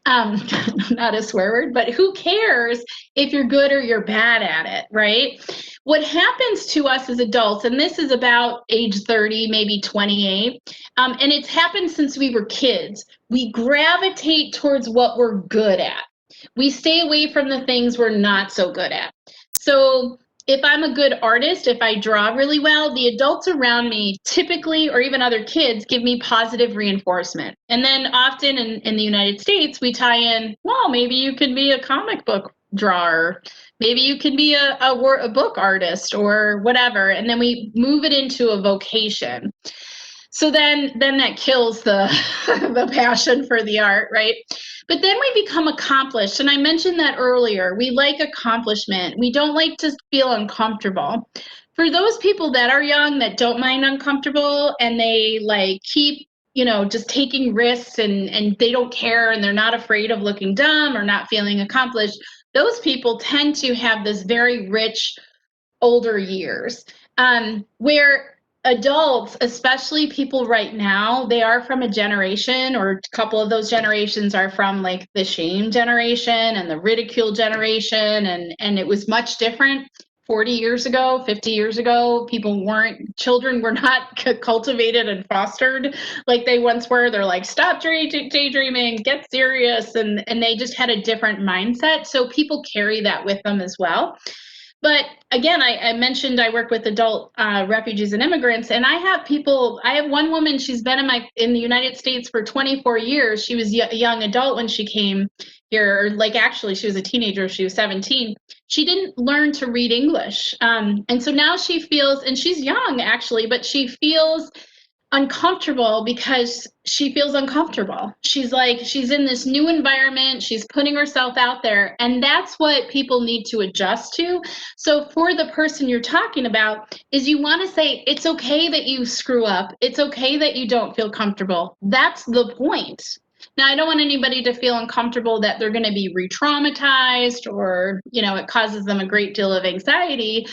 [SPEAKER 1] Not a swear word, but who cares if you're good or you're bad at it, right? What happens to us as adults, and this is about age 30, maybe 28, and it's happened since we were kids, we gravitate towards what we're good at. We stay away from the things we're not so good at. So if I'm a good artist, if I draw really well, the adults around me typically, or even other kids, give me positive reinforcement. And then often in the United States, we tie in, well, maybe you could be a comic book drawer. Maybe you can be a book artist or whatever. And then we move it into a vocation. So then that kills the the passion for the art, right? But then we become accomplished. And I mentioned that earlier. We like accomplishment. We don't like to feel uncomfortable. For those people that are young, that don't mind uncomfortable, and they like keep, just taking risks, and they don't care, and they're not afraid of looking dumb or not feeling accomplished, those people tend to have this very rich older years, where adults, especially people right now, they are from a generation, or a couple of those generations are from like the shame generation and the ridicule generation, and it was much different 40 years ago, 50 years ago. Children were not cultivated and fostered like they once were. They're like, stop daydreaming, get serious, and they just had a different mindset. So people carry that with them as well. But again, I mentioned I work with adult refugees and immigrants, and I have one woman, she's been in the United States for 24 years. She was a young adult when she came here, like actually she was a teenager, she was 17. She didn't learn to read English. And so now she feels, and she's young actually, but she feels uncomfortable because she feels uncomfortable. She's in this new environment, she's putting herself out there, and that's what people need to adjust to. So for the person you're talking about, is you want to say it's okay that you screw up, it's okay that you don't feel comfortable. That's the point. Now, I don't want anybody to feel uncomfortable that they're going to be re-traumatized, or it causes them a great deal of anxiety.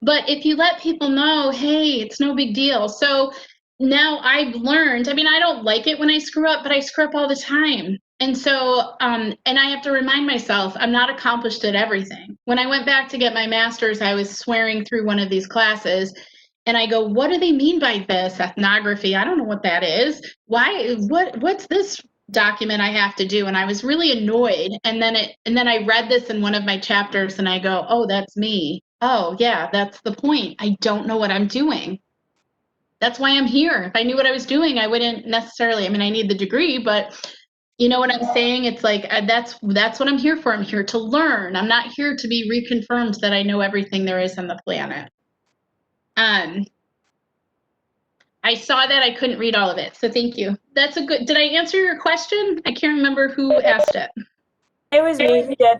[SPEAKER 1] But if you let people know, hey, it's no big deal. So now I've learned, I mean, I don't like it when I screw up, but I screw up all the time. And so, and I have to remind myself, I'm not accomplished at everything. When I went back to get my master's, I was swearing through one of these classes, and I go, what do they mean by this? Ethnography? I don't know what that is. Why? What's this document I have to do? And I was really annoyed. And then I read this in one of my chapters, and I go, oh, that's me. Oh, yeah, that's the point. I don't know what I'm doing. That's why I'm here. If I knew what I was doing, I wouldn't necessarily, I mean, I need the degree, but you know what I'm saying? It's like, that's what I'm here for. I'm here to learn. I'm not here to be reconfirmed that I know everything there is on the planet. I saw that. I couldn't read all of it, so thank you. That's a good, did I answer your question? I can't remember who asked it.
[SPEAKER 3] It was me. You did.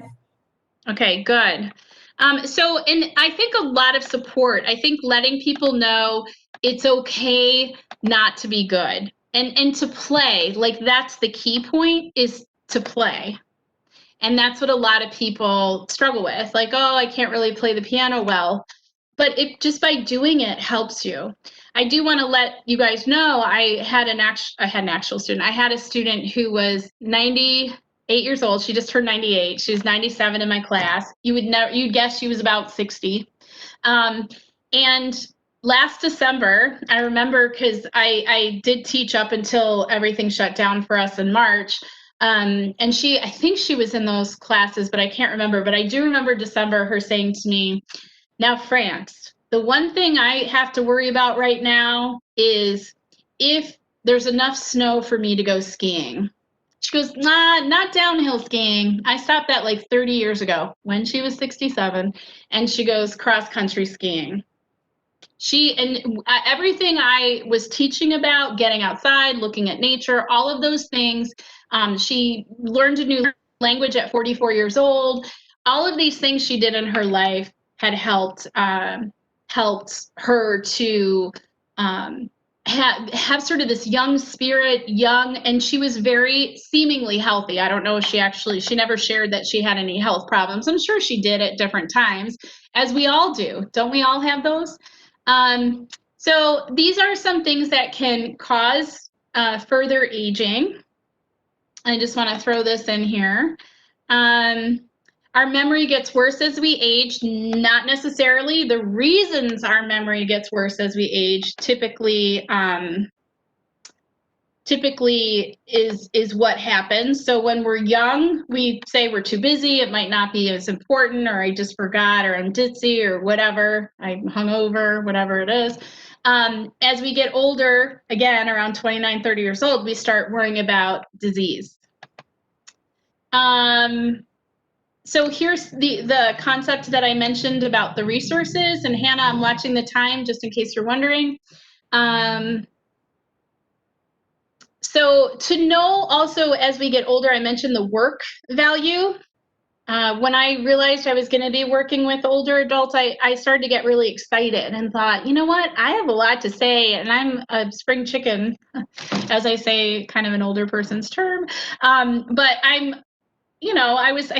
[SPEAKER 1] Okay, good. So, and I think a lot of support, I think letting people know it's okay not to be good, and to play, like that's the key point, is to play. And that's what a lot of people struggle with. Like, oh, I can't really play the piano well. But it just by doing it helps you. I do want to let you guys know I had an actual student. I had a student who was 98 years old. She just turned 98. She was 97 in my class. You'd guess she was about 60. And last December, I remember, because I did teach up until everything shut down for us in March. And I think she was in those classes, but I can't remember. But I do remember December, her saying to me, now, France, the one thing I have to worry about right now is if there's enough snow for me to go skiing. She goes, nah, not downhill skiing. I stopped that like 30 years ago when she was 67. And she goes, cross country skiing. Everything I was teaching about, getting outside, looking at nature, all of those things. She learned a new language at 44 years old. All of these things she did in her life had helped her to have sort of this young spirit, and she was very seemingly healthy. I don't know if she never shared that she had any health problems. I'm sure she did at different times, as we all do. Don't we all have those? So these are some things that can cause further aging. I just want to throw this in here. Our memory gets worse as we age, not necessarily. The reasons our memory gets worse as we age typically is what happens. So when we're young, we say we're too busy, it might not be as important, or I just forgot, or I'm ditzy, or whatever, I'm hungover, whatever it is. As we get older, again, around 29, 30 years old, we start worrying about disease. So here's the concept that I mentioned about the resources. And Hannah, I'm watching the time just in case you're wondering. So to know also, as we get older, I mentioned the work value. When I realized I was going to be working with older adults, I started to get really excited and thought, you know what, I have a lot to say, and I'm a spring chicken, as I say, kind of an older person's term. But I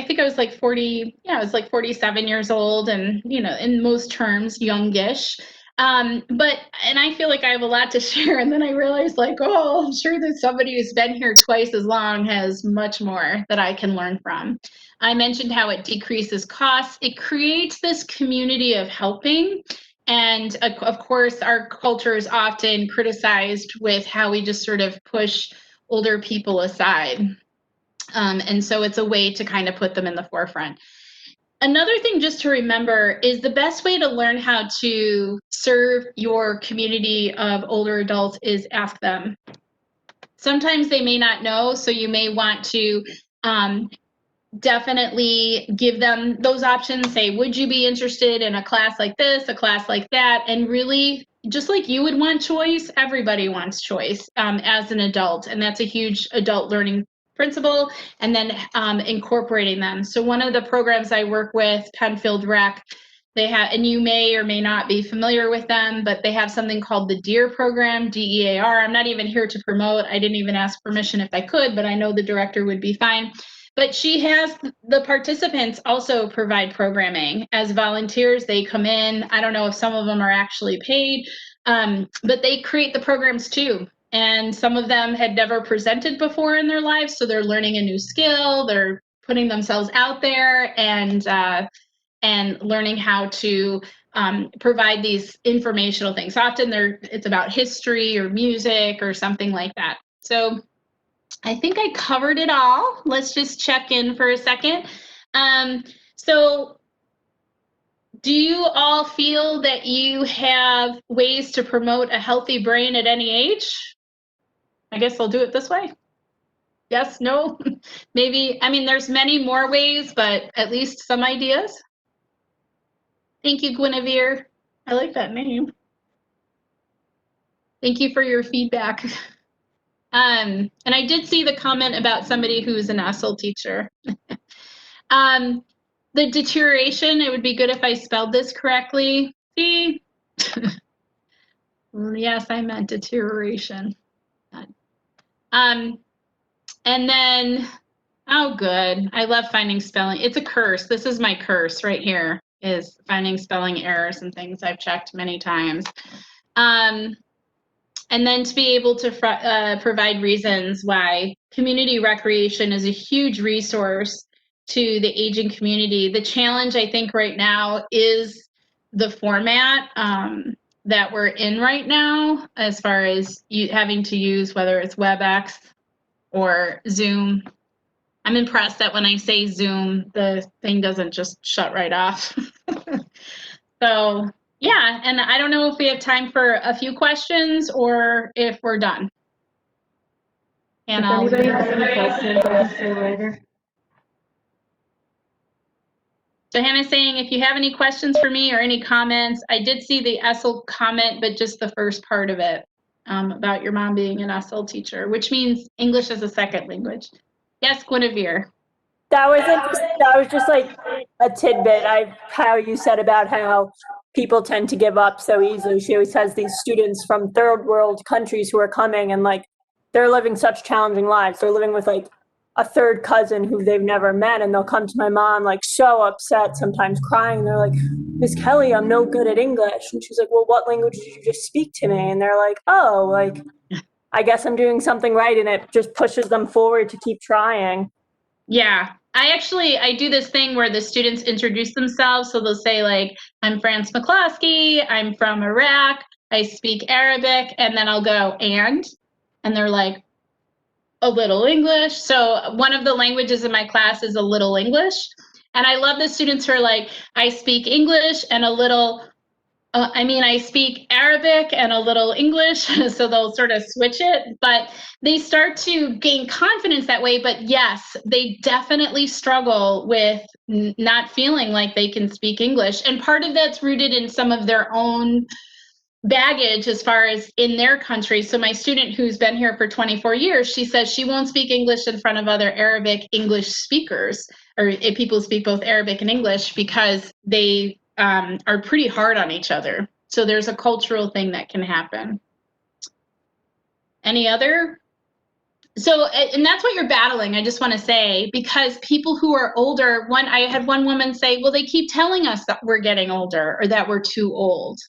[SPEAKER 1] think I was like 40, I was like 47 years old, and, in most terms, youngish. And I feel like I have a lot to share. And then I realized, like, oh, I'm sure that somebody who's been here twice as long has much more that I can learn from. I mentioned how it decreases costs. It creates this community of helping. And of course, our culture is often criticized with how we just sort of push older people aside. And so it's a way to kind of put them in the forefront. Another thing just to remember is the best way to learn how to serve your community of older adults is ask them. Sometimes they may not know, so you may want to definitely give them those options. Say, would you be interested in a class like this, a class like that? And really, just like you would want choice, everybody wants choice as an adult. And that's a huge adult learning principle. And then incorporating them. So one of the programs I work with, Penfield Rec, they have, and you may or may not be familiar with them, but they have something called the DEAR program, DEAR. I'm not even here to promote. I didn't even ask permission if I could, but I know the director would be fine. But she has the participants also provide programming as volunteers. They come in. I don't know if some of them are actually paid, but they create the programs too. And some of them had never presented before in their lives, so they're learning a new skill. They're putting themselves out there and learning how to provide these informational things. Often it's about history or music or something like that. So I think I covered it all. Let's just check in for a second. So do you all feel that you have ways to promote a healthy brain at any age? I guess I'll do it this way. Yes, no, maybe. I mean, there's many more ways, but at least some ideas. Thank you, Guinevere. I like that name. Thank you for your feedback. And I did see the comment about somebody who's an ESL teacher. The deterioration, it would be good if I spelled this correctly. See? Yes, I meant deterioration. And then, oh, good. I love finding spelling. It's a curse. This is my curse right here, is finding spelling errors and things I've checked many times. And then to be able to provide reasons why community recreation is a huge resource to the aging community. The challenge, I think, right now is the format that we're in right now, as far as having to use whether it's WebEx or Zoom. I'm impressed that when I say Zoom, the thing doesn't just shut right off. So yeah, and I don't know if we have time for a few questions or if we're done. And
[SPEAKER 2] If anybody has any questions, I can stay later.
[SPEAKER 1] So Hannah's saying, if you have any questions for me or any comments, I did see the ESL comment, but just the first part of it about your mom being an ESL teacher, which means English as a second language. Yes, Guinevere.
[SPEAKER 3] That was just like a tidbit. How you said about how people tend to give up so easily. She always has these students from third world countries who are coming and like they're living such challenging lives. They're living with like a third cousin who they've never met, and they'll come to my mom like so upset, sometimes crying. They're like, Miss Kelly, I'm no good at English. And she's like, well, what language did you just speak to me? And they're like, oh, like, I guess I'm doing something right. And it just pushes them forward to keep trying.
[SPEAKER 1] Yeah, I do this thing where the students introduce themselves. So they'll say like, I'm France McCloskey, I'm from Iraq, I speak Arabic, and then I'll go, and they're like, a little English. So one of the languages in my class is a little English. And I love the students who are like, I speak English and a little, I speak Arabic and a little English. So they'll sort of switch it, but they start to gain confidence that way. But yes, they definitely struggle with not feeling like they can speak English. And part of that's rooted in some of their own baggage as far as in their country. So my student who's been here for 24 years, she says she won't speak English in front of other Arabic English speakers, or if people speak both Arabic and English, because they are pretty hard on each other. So there's a cultural thing that can happen. Any other? So, and that's what you're battling, I just want to say, because people who are older, I had one woman say, well, they keep telling us that we're getting older or that we're too old.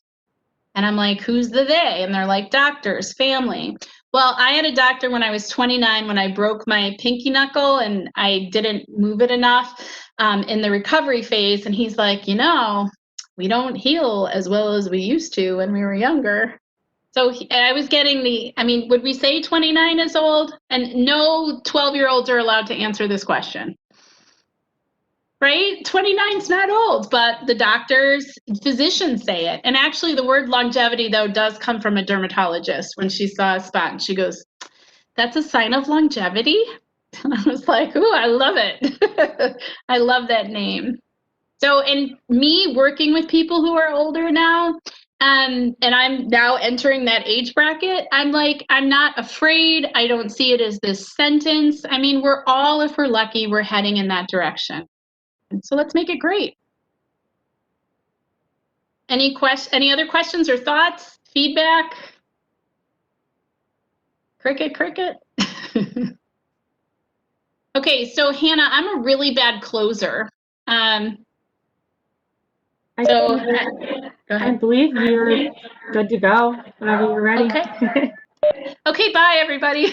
[SPEAKER 1] And I'm like, who's the they? And they're like, doctors, family. Well, I had a doctor when I was 29 when I broke my pinky knuckle and I didn't move it enough in the recovery phase. And he's like, we don't heal as well as we used to when we were younger. So I was getting would we say 29 is old? And no 12-year-olds are allowed to answer this question. right? 29's not old, but the doctors, physicians say it. And actually, the word longevity, though, does come from a dermatologist. When she saw a spot, and she goes, "That's a sign of longevity?" And I was like, "Ooh, I love it." I love that name. So, in me working with people who are older now, and I'm now entering that age bracket, I'm like, I'm not afraid. I don't see it as this sentence. I mean, we're all, if we're lucky, we're heading in that direction. So let's make it great. Any other questions or thoughts? Feedback? Cricket, cricket. Okay, so Hannah, I'm a really bad closer. So go
[SPEAKER 2] I
[SPEAKER 1] ahead.
[SPEAKER 2] believe you're good to go whenever you're ready.
[SPEAKER 1] Okay. Okay, bye everybody.